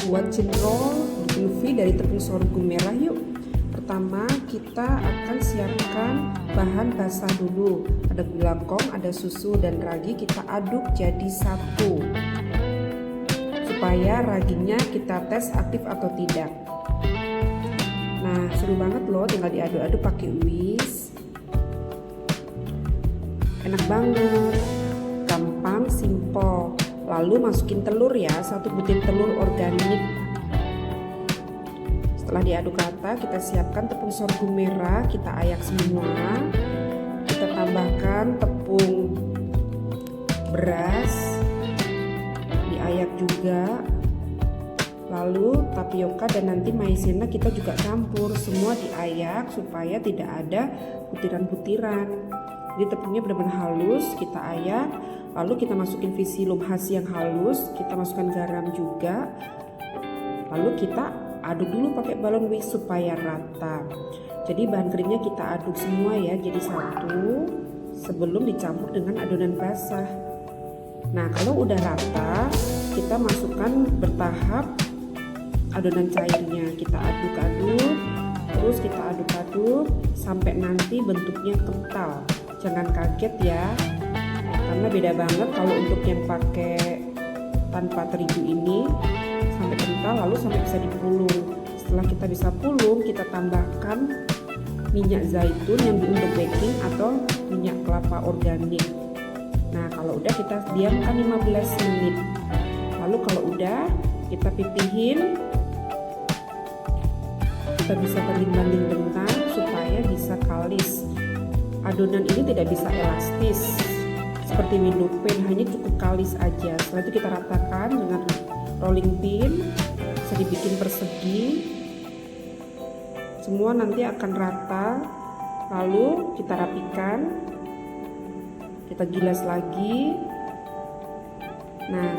buat cendol gluten dari tepung sorghum merah yuk. Pertama kita akan siapkan bahan basah dulu. Ada gula kong, ada susu dan ragi, kita aduk jadi satu supaya raginya kita tes aktif atau tidak. Nah, seru banget loh, tinggal diaduk-aduk pakai whisk. Enak banget, gampang, simple. Lalu masukin telur ya, 1 butir telur organik. Setelah diaduk rata, kita siapkan tepung sorghum merah, kita ayak semua. Kita tambahkan tepung beras, diayak juga. Lalu tapioka dan nanti maizena kita juga campur, semua diayak supaya tidak ada butiran-butiran. Jadi tepungnya benar-benar halus, kita ayak. Lalu kita masukin visilumhasi yang halus, kita masukkan garam juga. Lalu kita aduk dulu pakai balon whisk supaya rata. Jadi bahan keringnya kita aduk semua ya, jadi satu sebelum dicampur dengan adonan basah. Nah, kalau udah rata, kita masukkan bertahap adonan cairnya. Kita aduk-aduk, terus kita aduk-aduk sampai nanti bentuknya kental. Jangan kaget ya, karena beda banget kalau untuk yang pakai tanpa terigu ini sampai kental lalu sampai bisa dipulung. Setelah kita bisa pulung, kita tambahkan minyak zaitun yang untuk baking atau minyak kelapa organik. Nah, kalau udah kita diamkan 15 menit. Lalu kalau udah kita pipihin, kita bisa banding-banding bentar supaya bisa kalis. Adonan ini tidak bisa elastis seperti window pane, hanya cukup kalis aja. Setelah itu kita ratakan dengan rolling pin, bisa dibikin persegi, semua nanti akan rata. Lalu kita rapikan, kita gilas lagi. Nah,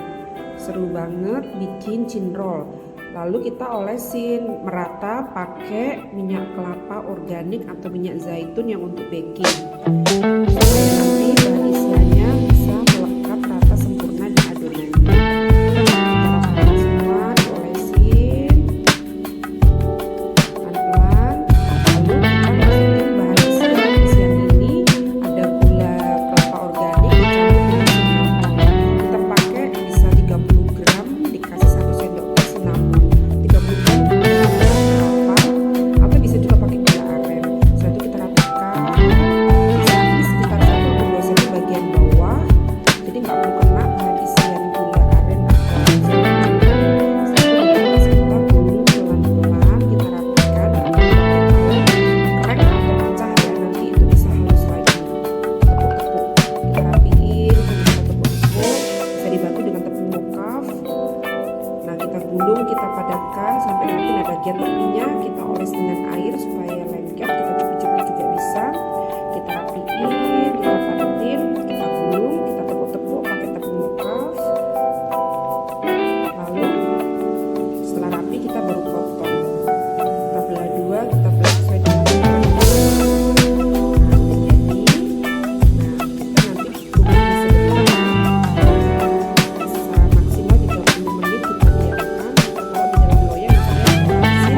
seru banget bikin cindol. Lalu kita olesin merata pakai minyak kelapa organik atau minyak zaitun yang untuk baking, supaya nanti bahan isiannya bisa melekat rata sempurna di adonannya. Kita ratakan semua, diolesin pelan-pelan. Lalu kita masukin bahan isian ini, ada gula kelapa organik dicampur dengan cinnamon. Kita pakai bisa 30 gram, dikasih 1 sendok teh cinnamon. 30 gram kelapa, atau bisa juga pakai gula aren. Setelah itu kita ratakan, di sekitar 1-2 cm bagian bawah, jadi nggak perlu kena bahan isian gula aren atau cinnamon. Setelah itu kita gulung pelan-pelan, kita rapikan, krek atau pecah ya, nanti itu bisa halus lagi. Tepuk-tepuk, kita rapiin, kita tepuk-tepuk, bisa dibantu dengan tepung mokaf. Nah, kita gulung, kita padatkan sampai nanti ada bagian tepinya, kita oles dengan air supaya lengket, kita cupik-cupik juga bisa. Kita rapiin, kita padatin, kita gulung, kita tepuk-tepuk pakai tepung mokaf. Lalu setelah rapi kita baru potong. Kita belah dua, kita belah sesuai dengan ukuran. Nah, jadi, kita nanti kukus sebentar. Bisa maksimal 30 menit kita diamkan. Kalau di dalam loyang saya olesin dengan rata.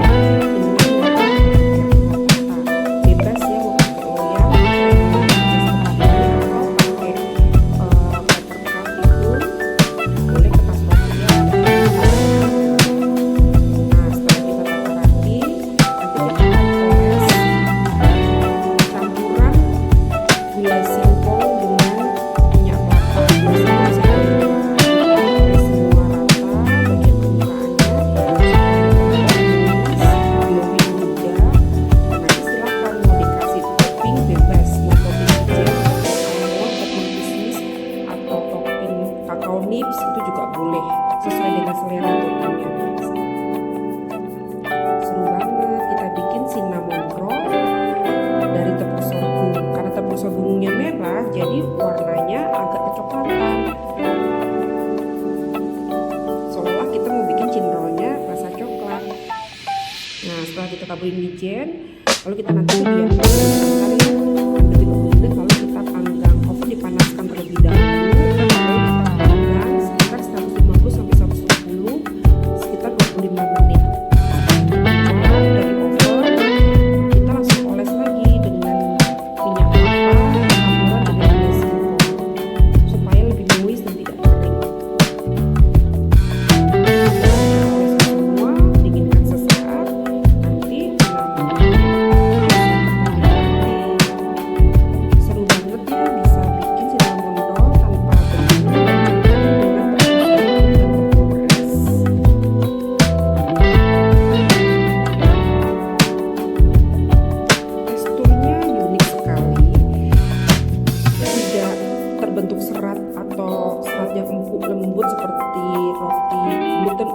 Bebas ya, mau pakai loyang, atau pakai paper cup itu boleh, kertas roti ya. Nah, setelah kita tata rapi, nanti kita akan oles campuran gula singkong dengan minyak kelapa. Gula singkong saya oles semua rata bagian permukaannya supaya glowing juga. Nanti silahkan mau dikasih topping bebas, mau topping jam, almond, topping kismis, atau topping kakao nips itu juga boleh, sesuai dengan selera toppingnya. Seru banget, kita bikin cinnamon roll dari tepung sorghum. Karena tepung sorghumnya merah, jadi warnanya agak kecoklatan. Seolah kita mau bikin cindolnya rasa coklat. Nah, setelah kita taburin wijen, lalu kita nanti diamkan sebentar ya, hampir 30 menit. Lalu kita panggang, oven dipanaskan terlebih dahulu. Lalu kita panggang sekitar 150 sampai 110 sekitar 25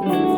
Nah,